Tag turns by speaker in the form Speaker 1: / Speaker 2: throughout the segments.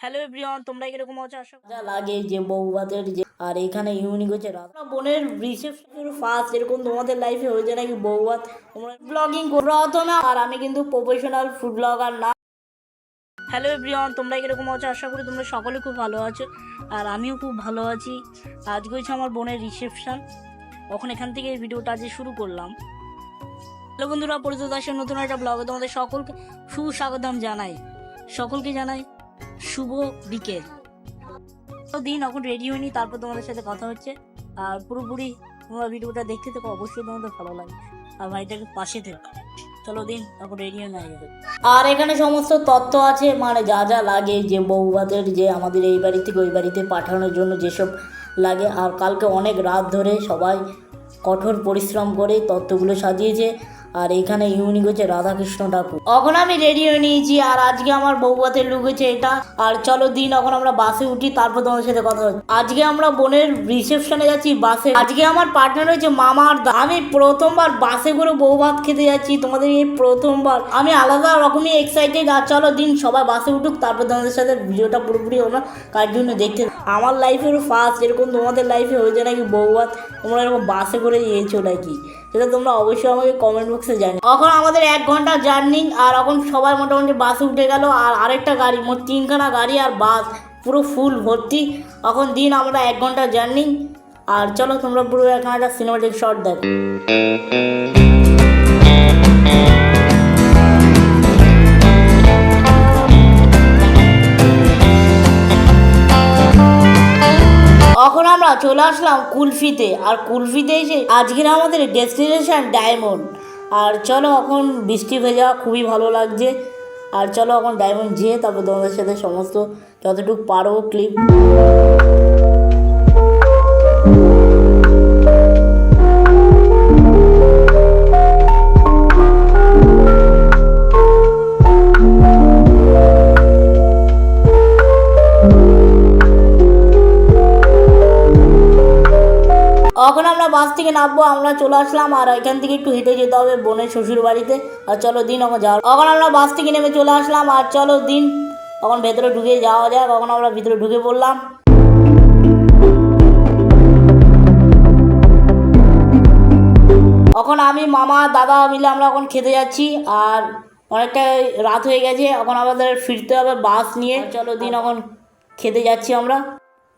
Speaker 1: Hello everyone, তোমরা কিরকম আছো? আশা করি
Speaker 2: যা লাগে যে বউভাতের যে আর এখানে ইউনিক হচ্ছে রাধা বোনের রিসেপশন ফার্স্ট এরকম তোমাদের লাইফে হয়েছে নাকি বউভাত তোমরা ব্লগিং করো হতো না। আর আমি কিন্তু প্রফেশনাল ফুড ব্লগার না।
Speaker 1: হ্যালো এভরিওয়ান, তোমরা কিরকম আছো? আশা করি তোমরা সকলে খুব ভালো আছো আর আমিও খুব ভালো আছি। আজকে হচ্ছে আমার বোনের রিসেপশন, তখন এখান থেকে এই ভিডিওটা আজ শুরু করলাম। হ্যালো বন্ধুরা, পরিচিত আসে নতুন একটা ব্লগে তোমাদের সকলকে সুস্বাগতম জানাই। সকলকে জানাই শুভ বিকেল দিন। এখন রেডি হয়নি, তারপর তোমাদের সাথে কথা হচ্ছে। আর পুরোপুরি তোমরা ভিডিওটা দেখতে থাকো, অবশ্যই তোমাদের ভালো লাগে। আর ভাইটাকে পাশে থেকো। চলো দিন, এখন রেডি হয়ে না যাবে।
Speaker 2: আর এখানে সমস্ত তথ্য আছে, মানে যা যা লাগে যে বউভাতের যে আমাদের এই বাড়ি থেকে ওই বাড়িতে পাঠানোর জন্য যেসব লাগে। আর কালকে অনেক রাত ধরে সবাই কঠোর পরিশ্রম করে তত্ত্বগুলো সাজিয়েছে। আর এখানে ইউনিক হচ্ছে রাধাকৃষ্ণ ঠাকুর। এখন আমি রেডি হয়ে নিয়েছি আর আজকে আমার বউভাতের লুক হচ্ছে এটা। আর চলো দিন, এখন আমরা বাসে উঠি, তারপর তোমার সাথে কথা হচ্ছে। আজকে আমরা বোনের রিসেপশনে যাচ্ছি বাসে। আজকে আমার পার্টনার হচ্ছে মামা আর আমি প্রথমবার বাসে করে বউভাত খেতে যাচ্ছি, তোমাদের এই প্রথমবার। আমি আলাদা রকমই এক্সাইটেড। আর চলো দিন সবাই বাসে উঠুক, তারপর তোমাদের সাথে ভিডিওটা পুরোপুরি আমরা কার জন্য দেখতে। আমার লাইফের ফার্স্ট এরকম তোমাদের লাইফে হয়েছে নাকি বউভাত তোমরা এরকম বাসে করে গিয়েছো নাকি, সেটা তোমরা অবশ্যই আমাকে কমেন্ট বক্সে জানি। এখন আমাদের 1 ঘন্টা জার্নি আর এখন সবাই মোটামুটি বাসে উঠে গেল। আর আরেকটা গাড়ি, মোট 3খানা গাড়ি আর বাস পুরো ফুল ভর্তি। এখন দিন আমরা 1 ঘন্টা জার্নি। আর চলো তোমরা পুরো এখানে একটা সিনেমাটিক শট দেখো। এখন আমরা চলে আসলাম কুলফিতে। আর কুলফিতে এসে আজকের আমাদের ডেস্টিনেশন ডায়মন্ড। আর চলো এখন বৃষ্টি ভেজা খুবই ভালো লাগছে। আর চলো এখন ডায়মন্ড যেয়ে তারপর তোমাদের সাথে সমস্ত যতটুকু পারবো ক্লিপ। এখন আমরা বাস থেকে নামবো, আমরা চলে আসলাম। আর এখান থেকে একটু হেঁটে যেতে হবে বোনের শ্বশুর বাড়িতে। আর চলো দিন এখন যাও। এখন আমরা বাস থেকে নেমে চলে আসলাম। আর চলো দিন এখন ভেতরে ঢুকে যাওয়া যাক। এখন আমরা ভিতরে ঢুকে পড়লাম। এখন আমি মামা দাদা মিলে আমরা এখন খেতে যাচ্ছি। আর অনেকটা রাত হয়ে গেছে, এখন আমাদের ফিরতে হবে বাস নিয়ে। চলো দিন এখন খেতে যাচ্ছি আমরা।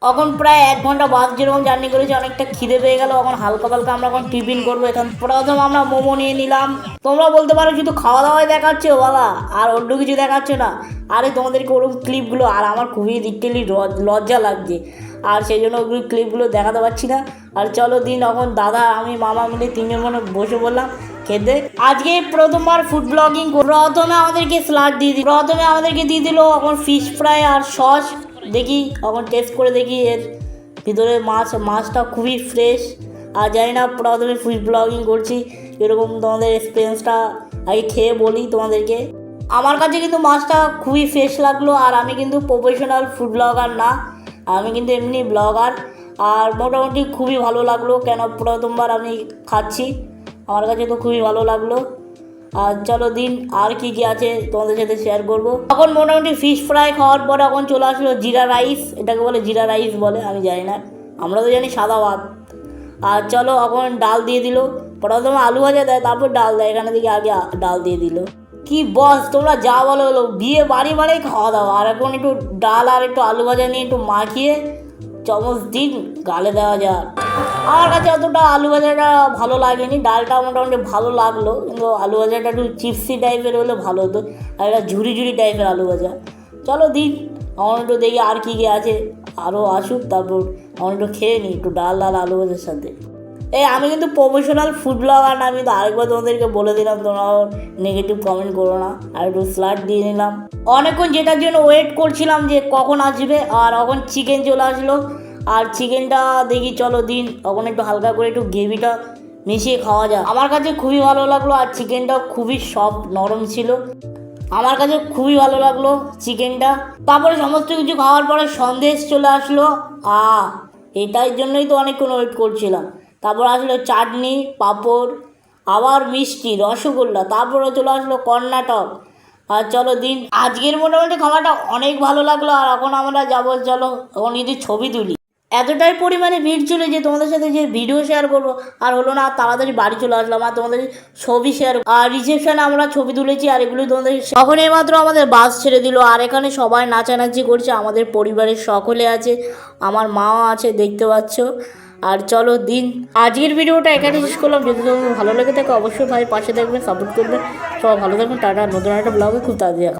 Speaker 2: এখন প্রায় 1 ঘন্টা বাস যেরকম জার্নি করেছি, অনেকটা খিদে পেয়ে গেল। এখন হালকা পালকা আমরা এখন টিফিন করবো। এখান প্রথম আমরা মোমো নিয়ে নিলাম। তোমরা বলতে পারো শুধু খাওয়া দাওয়াই দেখাচ্ছে বাবা, আর অন্য কিছু দেখাচ্ছে না। আরে তোমাদেরকে ওরকম ক্লিপগুলো আর আমার খুবই লিটারালি লজ্জা লাগছে, আর সেই জন্য ওগুলো ক্লিপগুলো দেখাতে পারছি না। আর চলো দিন এখন দাদা আমি মামা মিলে 3জন মনে বসে বললাম খেতে। আজকে প্রথমবার ফুড ব্লগিং। প্রথমে আমাদেরকে স্যালাড দিয়ে দিল এখন ফিশ ফ্রাই আর সস। দেখি এখন টেস্ট করে দেখি এর ভিতরে মাছটা খুবই ফ্রেশ। আর জানি না প্রথমে ফুড ব্লগিং করছি, এরকম তোমাদের এক্সপিরিয়েন্সটা আগে খেয়ে বলি তোমাদেরকে। আমার কাছে কিন্তু মাছটা খুবই ফ্রেশ লাগলো। আর আমি কিন্তু প্রফেশনাল ফুড ব্লগার না, আমি কিন্তু এমনি ব্লগার। আর মোটামুটি খুবই ভালো লাগলো, কেন প্রথমবার আমি খাচ্ছি, আমার কাছে তো খুবই ভালো লাগলো। আর চলো দিন আর কি কি আছে তোমাদের সাথে শেয়ার করবো। এখন মোটামুটি ফিশ ফ্রাই খাওয়ার পর এখন চলে আসলো জিরা রাইস। এটাকে বলে জিরা রাইস বলে, আমি জানি না, আমরা তো জানি সাদা ভাত। আর চলো এখন ডাল দিয়ে দিল। প্রথমে আলু ভাজা দেয়, তারপর ডাল দেয়। এখানে থেকে আগে ডাল দিয়ে দিল। কি বস তোমরা যা বলো বলো, বিয়ে বাড়ি বাড়ি খাওয়া দাওয়া। আর এখন একটু ডাল আর একটু আলু ভাজা নিয়ে একটু মাখিয়ে চামচ দিন গালে দেওয়া যায়। আমার কাছে অতটা আলু ভাজাটা ভালো লাগেনি, ডালটা মোটামুটি ভালো লাগলো, কিন্তু আলু ভাজাটা একটু চিপসি টাইপের হলে ভালো হতো। আর একটা ঝুড়ি ঝুড়ি টাইপের আলু ভাজা। চলো দিন আমার একটু দেখি আর কী কী আছে, আরও আসুক, তারপর আমার একটু খেয়ে নিই একটু ডাল আলু ভাজার সাথে। আমি কিন্তু প্রফেশনাল ফুড ব্লগার না, আমি কিন্তু আরেকবার তোমাদেরকে বলে দিলাম, তোমরা নেগেটিভ কমেন্ট করো না। আর একটু স্যালাড দিয়ে নিলাম। অনেকক্ষণ যেটার জন্য ওয়েট করছিলাম যে কখন আসবে, আর এখন চিকেন চলে আসলো। আর চিকেনটা দেখি চলো দিন এখন একটু হালকা করে একটু গ্রেভিটা মিশিয়ে খাওয়া যায়। আমার কাছে খুবই ভালো লাগলো, আর চিকেনটা খুবই সফট নরম ছিল, আমার কাছে খুবই ভালো লাগলো চিকেনটা। তারপরে সমস্ত কিছু খাওয়ার পরে সন্দেশ চলে আসলো। এটার জন্যই তো অনেকক্ষণ ওয়েট করছিলাম। তারপর আসলো চাটনি, পাঁপড়, আবার মিষ্টি, রসগোল্লা। তারপরে চলে আসলো কর্ণাটক। আর চলো দিন আজকের মোটামুটি খাবারটা অনেক ভালো লাগলো। আর এখন আমরা যাবো, চলো এখন যদি ছবি তুলি। এতটাই পরিমাণে ভিড় ছিল যে তোমাদের সাথে যে ভিডিও শেয়ার করবো আর হলো না। তাড়াতাড়ি বাড়ি চলে আসলাম আর তোমাদের ছবি শেয়ার। আর রিসেপশনে আমরা ছবি তুলেছি আর এগুলো তোমাদের তখন এইমাত্র আমাদের বাস ছেড়ে দিল। আর এখানে সবাই নাচানাচি করছে, আমাদের পরিবারের সকলে আছে, আমার মাও আছে দেখতে পাচ্ছ। আর চলো দিন আজকের ভিডিওটা এখানে শেষ করলাম। যদি তোমাদের ভালো লেগে থাকে অবশ্যই ভাই পাশে থাকবেন, সাপোর্ট করবেন। সবাই ভালো থাকবেন, টাটা। নতুন একটা ব্লগে খুব তাড়াতাড়ি দেখা।